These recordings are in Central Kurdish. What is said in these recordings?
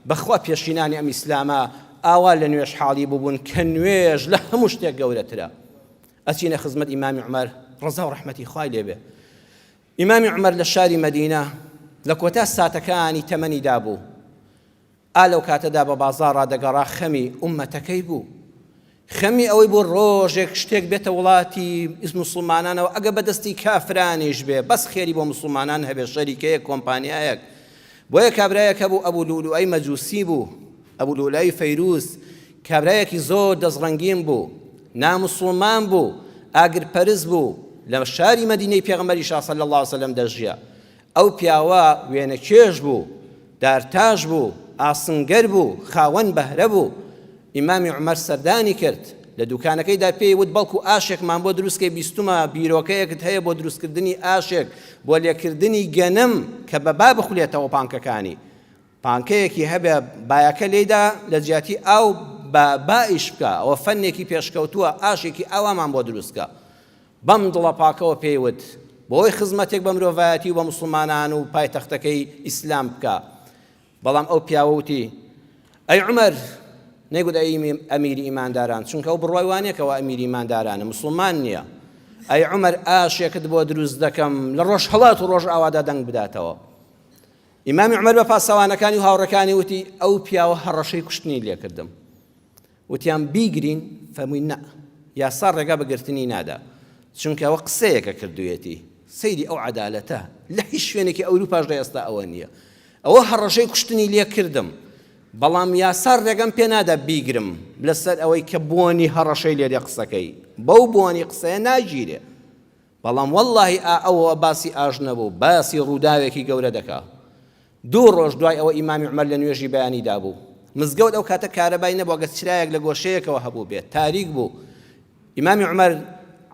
بەخوا پێشینانی ئەم ئیسلامە ئاوا لە نوێژ حاڵی بووبوون کە نوێژ لە هەموو شتێک گەورەترە. ئەچینە خزمەت ئیمامی عومەر ڕەزا و ڕەحمەتی خوای لێبێ. ئیمامی عومەر لە شاری مەدینە لە کۆتا ساتەکانی تەمەنیدا بوو. ئالەو کاتەدا بە بازاڕ ڕادەگەڕا خەمی ئوممەتەکەی بوو. خەمی ئەوەی بۆ ڕۆژێک شتێک بێتە وڵاتی موسڵمانانەوە ئەگە بەدەستی کافرانیش بێ بەس خێری بۆ موسڵمانان هەبێ شەریکەیەک کۆمپانیایەک. بۆیە کابرایەکە بوو ئەبوو لولوئەی مەجووسی بوو، ئەبوو لولوئەی فەیروس، کابرایەکی زۆر دەستڕەنگین بوو، ناموسڵمان بوو، ئاگرپەرست بوو، لە شاری مەدینەی پێغەمبەری صلی الله علیه وسلم دەژیا. ئەو پیاوە وێنەکێش بوو، دارتاش بوو، ئاسنگەر بوو، خاوەن بەهرە بوو. ئیمامی عومەر سەردانی کرد لە دوکانەکەیدا پێی وت بەڵکو ئاشێکمان بۆ دروستکەی بیستمە بیرۆکەیەکت هەیە بۆ دروستکردنی ئاشێک بۆ لێکردنی گەنم کە بەبا بخولێتەوە پانکەکانی. پانکەیەکی هەبێ بایەکە لێدا لە جیاتی ئاو بائیش بکە، ئەوە فەنێکی پێشکەوتووە، ئاشێکی ئاوامان بۆ دروستکە. بەم دڵە پاکەوە پێیوت بۆی خزمەتێک بە مرۆڤایەتی و بە موسڵمانان و پایتەختەکەی ئیسلام بکە. بەڵام ئەو پیاوەوتی ئەی عومەر، نەیگوت ئەمیری ئیمانداران، چونکە ئەو بڕوای وانەیەکەوە ئەمیری ئیماندارانە، مسلمان نییە. ئەی عومەر، ئاشێکت بۆ دروست دەکەم لە ڕۆژ هەڵات و ڕۆژ ئاوادا دەنگ بداتەوە. ئیمامی عومەر بە پاسەوانەکانی و هاوڕەکانی وتی ئەو پیاوە هەڕەشەی کوشتنی لێ کردم. وتیان بیگرین، فەرمووی نە، یاسا ڕێگا بەگرتنی نادا، چونکە ئەوە قسەیەکە کردوویەتی. سەیری ئەو عەدالەتە لە هیچ شوێنێکی ئەوروپاش ئێستا ئەوە نییە. ئەوە هەڕەشەی کوشتنی لێ کردم، بەڵام یاسار ڕێگەم پێ نادا بیگرم لەسەر ئەوەی کە بۆنی هەڕەشەی لێرێ قسەکەی، بەو بۆنی قسەیە ناگیرێ. بەڵام وەڵڵاهی ئەوە باسی ئاژ نەبوو، باسی ڕووداوێکی گەورە دەکا. دوو ڕۆژ دوای ئەوە ئیمامی عومەر لە نوێژی بەیانیدا بوو. مزگەوت ئەو کاتە کارەبای نەبووە، گە چرایەک لە گۆشەیەکەوە هەبوو بێت، تاریک بوو. ئیمامی عومەر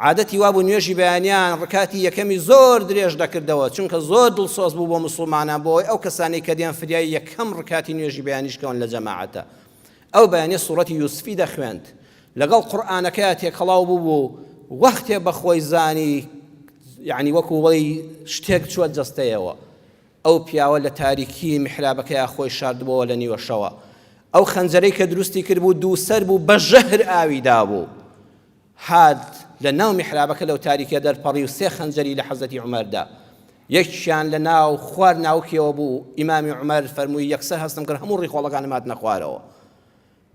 عادەتی وابوو نوێژی بەیانیان ڕکاتی یەکەمی زۆر درێژ دەکردەوە، چونکە زۆر دڵسۆز بوو بۆ موسڵمانان، بۆی ئەو کەسانی کە دیان فریای یەکەم ڕکاتی نوێژی بەیانیشکەون لە جەماعەتە. ئەو بەیانیە سوڕەتی یوسفی دەخوێند، لەگەڵ قورئانەکە تێکەڵاو بوو، وەختێ بەخۆی زانی، یعنی وەکو وەڵی شتێک چوە جەستەیەوە. ئەو پیاوە لە تاریکی میحرابەکەیە خۆی شاردبەوە لە نیوە شەوە. ئەو خەنجەرەی کە دروستی کرد بوو دووسەر بوو، بە ژەهر ئاویدا بوو. هاد لە ناو میحرابەکە لەو تاریکە دەرپەڕی و سێ خەنجەری لە حەزەتی عومەردا. یەکیان لە ناو خوار ناوکیەوە بوو. ئیمامی عومەر فەرمووی یەکسەر هەستم کرد هەموو ڕیخۆڵەکانم هاتنە خوارەوە.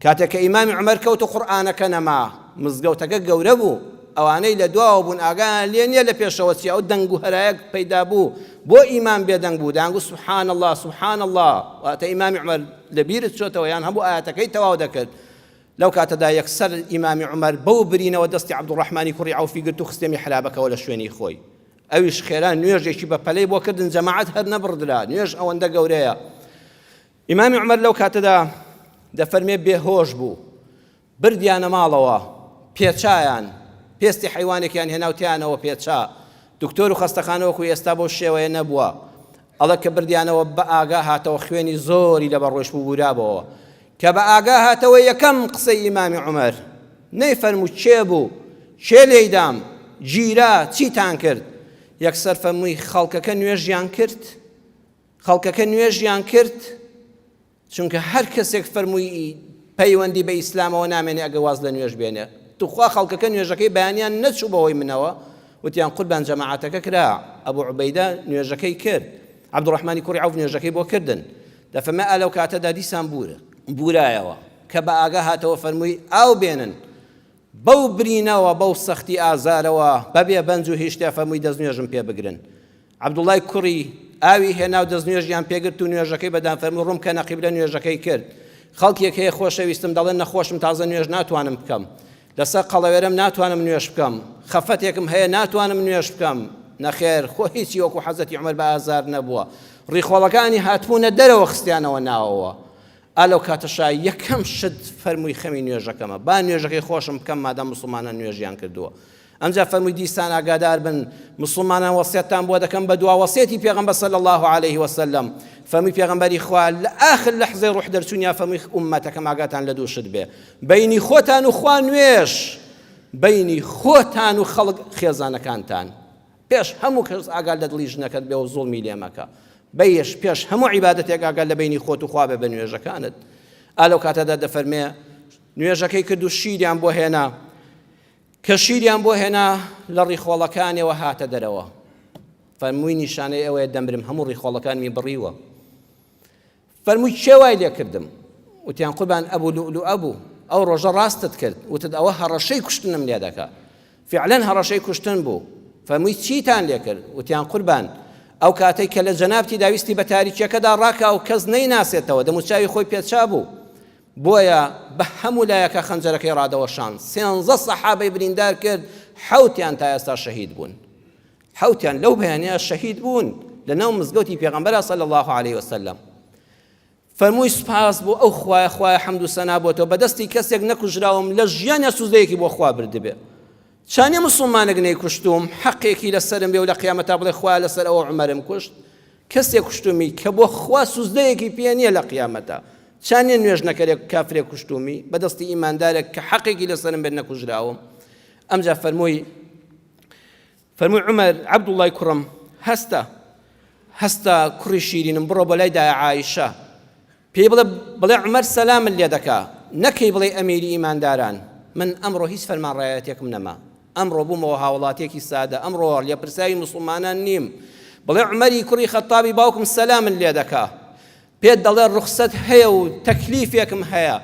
کاتێک کە ئیمامی عومەر کەوت و قورئانەکە نەما، مزگەوتەکە گەورە بوو، ئەوانەی لە دواوە بوون ئاگایان لێ نییە لە پێشەوە چی ئەو دەنگ و هەرایەک پەیدا بوو، بۆ ئیمان بێدەنگ بوو، دەنگ سوبحان الله سوبحان الله. واتە ئیمامی عومەر لەبیرت چۆتەوە یان هەموو ئاەتەکەی تەواو دەکرد. لەو کاتەدا یەکسەر ئیمامی عومەر بەو برینەوە دەستی عەبدوڕەحمانی کوڕی عەوفی گرت و خستێ میحرابەکەوە لە شوێنی خۆی. ئەویش خێرا نوێژێکی بە پەلەی بۆ کردن، جەماعەت هەر نەبڕدرا، نوێژ ئەوەندە گەورەیە. ئیمامی عومەر لەو کاتەدا دەفەرمێ بێهۆش بوو، بردیانە ماڵەوە، پێچایان پێستی حیوانێکیان هێناوتیانەوە پێچا. دکتۆر و خەستەخانەوەکو ئێستا بۆ شێوەیە نەبووە، ئەڵە کە بردیانەوە بە ئاگا هاتەوە خوێنی زۆری لە بەڕۆژ بوو بورابەوە. کە بە ئاگا هاتەوە یەکەم قسەی ئیمامی عومەر نەیفەرموو چێ بوو، چێ لێیدام، گیرا، چیتان کرد؟ یەکسەر فەرمووی خەڵکەکە نوێژیان کرد، خەڵکەکە نوێژیان کرد، چونکە هەر کەسێک فەرمووی پەیوەندی بە ئیسلامەوە نامێنێ ئەگە واز لە نوێژ بێنێ. توخوا خەڵکەکە نوێژەکەی بەیانیان نەچوو بەوەی منەوە، وتیان قوربان جەماعەتەکە کرا، ئەبوو عوبەیدە نوێژەکەی کرد، عەبدوڕەحمانی کوڕی عەوف نوێژەکەی بۆ کردن. دەفەرمێ ئەلەو کاتەدا دیسان بورایەوە کە بە ئاگا هاتەوە فەرمووی ئاو بێنن. بەو برینەوە بەو سەختی ئازارەوە بەبێ بەنج و هیچ شتێ فەرمووی دەستنوێژم پێ بگرن. عەبدوڵای کوڕی ئاوی هێنا و دەستنوێژیان پێگرت و نوێژەکەی بەدان فەرمووی ڕووم کە نەقیبلە نوێژەکەی کرد. خەڵکێک هەیە خۆشەویستم دەڵێن نەخۆشم تازە نوێژ ناتوانم بکەم، لەسەر قەڵەوێرەم ناتوانم نوێژ بکەم، خەفەتێکم هەیە ناتوانم نوێژ بکەم. نەخێر، خۆ هیچی وەکو حەزەتی عومەر بە ئازار نەبووە، ڕیخۆڵەکانی هاتبوونە دەرەوە خستیانەوە ناوەوە. ئالەو کاتەشا یەکەم شت فەرمووی خەمی نوێژەکەمە، با نوێژەکەی خۆشم بکەم مادام موسڵمانان نوێژیان کردووە. ئەمجا فەرمووی دیسان ئاگادار بن، موسڵمانان وەسیەتتان بۆ دەکەم بە دوا وەسیەتی پێغەمبەر صلی الله علیه وسلم. فەرمووی پێغەمبەری خوا لە ئاخر لەحزەی ڕوح دەرچوونیا فەرمووی ئوممەتەکەم ئاگاتان لە دوو شت بێ، بەینی خۆتان و خوا نوێژ، بەینی خۆتان و خەڵک خێزانەکانتان. پێش هەموو کەس ئاگال لە دڵی ژنەکەت بێ و زوڵمی لێ مەکە. بەیەش پێش هەموو عیبادەتێک ئاگەر لە بینی خۆت و خوا بێ بە نوێژەکانت. ئالەو کاتەدا دەفەرمێ نوێژەکەی کرد و شیریان بۆ هێنا، کە شیریان بۆ هێنا لە ڕیخۆڵەکانیەوە هاتە دەرەوە. فەرمووی نیشانەی ئەوەیە دەمرم هەموو ڕیخۆڵەکانمی بڕیوە. فەرمووی چێ وای لێ کردم؟ وتیان قوربان ئەبوو لؤلؤ ئەبوو، ئەو ڕۆژە ڕاستت کرد، وتت ئەوە هەڕەشەی کوشتنم لێ دەکا. فعلەن هەڕەشەی کوشتن بوو. فەرمووی چیتان لێ کرد؟ وتیان قوربان ئەو کاتێک کە لە جەنابتی داویستی بە تاریکیەکەدا ڕاکا و کەس نەیناسێتەوە، دەموچاوی خۆی پێچا بوو. بۆیە بە هەموو لایەکە خەنجەرەکەی ڕادەوەشان. 13 سەحابەی بریندار کرد، 7یان تا ئێستا شەهید بوون. 7یان لەو بەیانەیە شەهید بوون لەناو مزگەوتی پێغەمبەر صلی الله عليه وسلم. فەرمووی سوپاس بۆ ئەو خوایە، خوایە حەمد و سەنا بۆتەوە، بەدەستی کەسێک نەکوژراوم لە ژیانە سوزەیەکی بۆ خوا بردبێ. چانێ مسلمانێک نەیکوشتوم حەقێکی لەسەرم بێ و لە قیامەتا بڵێ خوا لەسەر ئەوە عومەرم کوشت. کەسێک کوشتومی کە بۆ خوا سوزەیەکی پێ نییە لە قیامەتا. چانێ نوێژ نەکەرێک کافرێک کوشتومی بەدەستی ئیماندارێک کە حەقێکی لەسەرم بێت نەکوژراوم. ئەمجا فەرمووی عومەر عەبدوڵڵای کوڕم هەستە کوڕی شیرینم، بڕۆ بۆ لای دایە عایشە پێی بڵێ عومەر سەلامت لێ دەکا، نەکەی بڵێ ئەمیری ئیمانداران من ئەمڕۆ هیچ فەرمانڕایەتێکم نەما، ئەمڕۆ بوومەوە هاوڵاتێکی سادە، ئەمڕۆ لێپرساوی موسڵمانان نیم، بڵێ عومەری کوڕی خەتابی باوکم سەلامت لێ دەکا، پێت دەڵێ ڕوخسەت هەیە و تەکلیفێکم هەیە،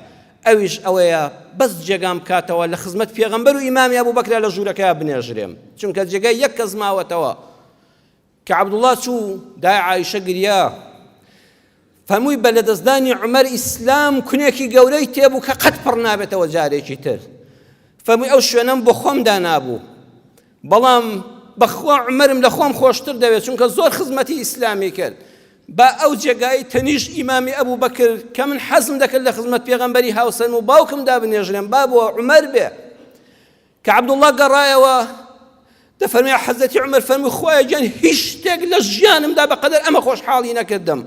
ئەویش ئەوەیە بەس جێگام کاتەوە لە خزمەت پێغەمبەر و ئیمامی ئەبوبەکر لە ژوورەکە بنێژرێم، چونکە جێگای یەک کەس ماوەتەوە. کە عەبدوڵڵا چوو دای عایشە گریا، فەرمووی بە لەدەستدانی عومەر ئیسلام کونێکی گەورەی تێبوو کە قەت پڕ نابێتەوە جارێکی تر. فەرمووی ئەو شوێنەم بۆ خۆمدا نابوو، بەڵام بەخوا عومەرم لە خۆم خۆشتر دەوێت چونکە زۆر خزمەتی ئیسلامی کرد. با ئەو جێگای تەنیش ئیمامی ئەبوبەکر کە من حەزم دەکرد لە خزمەت پێغەمبەری هاوسەن و باوکمدا بنێژرێم با بۆ عومەر بێ. کە عەبدوڵڵا گەڕایەوە دەفەرمێ حەزەتی عومەر فەرمووی خوایە گیان هیچ شتێک لە ژیانمدا بەقەدەر ئەمە خۆشحاڵی نەکردم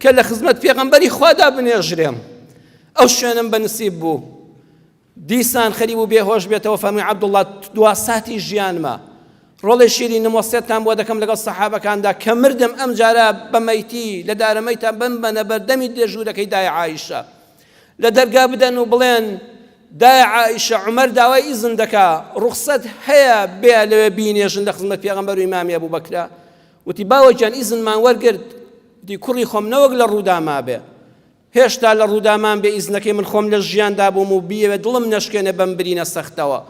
کە لە خزمەت پێغەمبەری خوادا بنێژرێم. ئەو شوێنم بەنسیب بوو. دیسان خەریب و بێهۆش بێتەوە فەرمووی عەبدوڵڵا دوا ساتی ژیانمە ڕۆڵی شیرینم وەسیەتتان بۆ دەکەم لەگەڵ سەحابەکاندا کە مردم ئەم جارە بەمەیتی لە دارەمەیتان بمبەنە بەردەمی دێژوورەکەی دای عایشە، لە دەرگا بدەن و بڵێن دای عایشە عومەر داوای ئیزن دەکا ڕوخسەت هەیە بێ لەوێ بینێژن لە خزمەت پێغەمبەر و ئیمامی ئەبوبەکرە. وتی باوەجان ئیزنمان وەرگرت، دی کوڕی خۆم نەوەک لە ڕووداما بێ، هێشتا لە ڕوودامان بێ ئیزنەکەی من خۆم لە ژیاندا بووم و بیەوێ دڵم نەشکێنێ بەم برینە سەختەوە.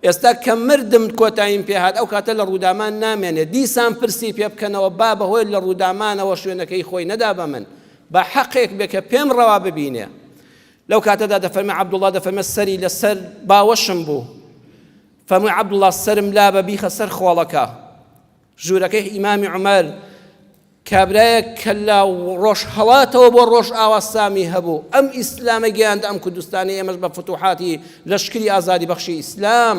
ئێستا کە مردم کۆتاییم پێهات ئەو کاتە لە ڕوودامان نامێنێ، دیسان پرسی پێ بکەنەوە با بەهۆی لە ڕوودامانەوە شوێنەکەی خۆی نەدا بە من، با حەقێک بێ کە پێم ڕەوا ببینێ. لەو کاتەدا دەفەرمێ عەبدوڵڵا دەفەرمێ سەری لەسەر باوەشم بوو، فەرمووی عەبدوڵڵا سەرم لا بە بیخە سەر خۆڵەکە. ژوورەکەی ئیمامی عومەر کابرایەک کە لە ڕۆژ هەڵاتەوە بۆ ڕۆژ ئاواسامی هەبوو، ئەم ئیسلامە گەیاندە ئەم کوردستانی ئێمەش بە فتوحاتی لەشکری ئازادی بەخشی ئیسلام.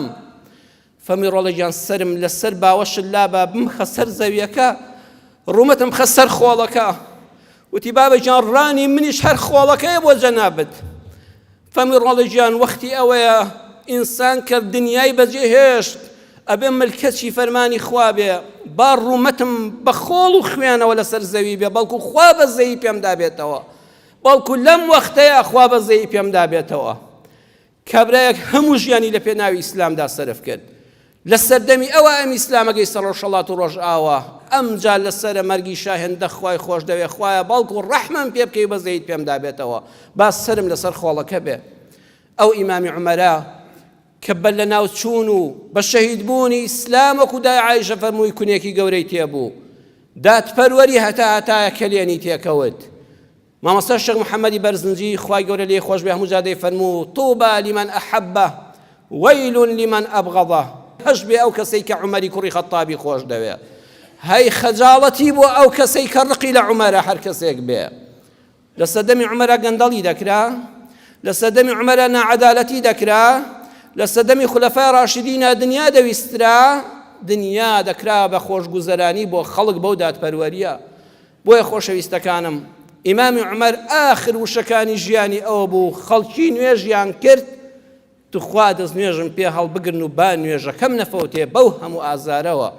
فەرمووی ڕۆڵە گیان سەرم لەسەر باوەشت لا بە بمخە سەر زەویەکە، ڕوومەتم خە سەر خۆڵەکە. وتی بابە گیان ڕانی منیش هەر خۆڵەکەیە بۆ جەنابەت. فەرمووی ڕۆڵە گیان وەختی ئەوەیە ئینسان کە دنیای بەجێهێشت ئەبێ ملکەتی فەرمانی خوا بێ، با ڕوومەتم بە خۆڵ و خوێنەوە لەسەر زەوی بێ، بەڵکو خوا بەزەیی پێم دابێتەوە، بەڵکو لەم وەختەیە خوا بەزەیی پێم دابێتەوە. کابرایەک هەموو ژیانی لە پێناوی ئیسلامدا سەرف کرد، لە سەردەمی ئەوە ئەم ئیسلامەکەی سەرۆشەڵات و ڕۆژ ئاوە، ئەمجا لەسەرە مەرگی شاهێندە خوای خۆش دەوێ، خوایە بەڵکو ڕەحمەم پێ بکەی بەزەیت پێم دابێتەوە، با سرم لەسەر خۆڵەکە بێ. ئەو ئیمامی عومەرە کە بە لە ناو چوون و بە شەهیدبوونی ئیسلام وەکو دای عایشە فەرمووی کونێکی گەورەی تێبوو، دادپەروەری هەتایە کەلێنی تێکەوت. مامۆستا شێخ محەممەدی بەرزنجی خوای گەورە لێ خۆش بێ هەموو جادەی فەرموو طوبى لمن أحبه ويل لمن أبغضه. هەش بێ ئەو کەسەی کە عومەری کوڕی خەتابی خۆش دەوێ، هەی خەجاڵەتی بۆ ئەو کەسەی کە ڕقی لە عومەرە هەر کەسێک بێ. لە سەردەمی عومەرە گەندەڵی دەکرا، لە سەردەمی عومەرە ناعەدالەتی دەکرا، لە سەردەمی خولەفای ڕاشیدینە دنیا دەویسترا، دنیا دەکرا بە خۆشگوزەرانی بۆ خەڵک بەو دادپەروەریە. بۆیە خۆشەویستەکانم ئیمامی عومەر ئاخر وشەکانی ژیانی ئەوە بوو خەڵکی نوێژیان کرد، توخوا دەست نوێژم پێ هەڵبگرن و با نوێژەکەم نەفەوتێ بەو هەموو ئازارەوە.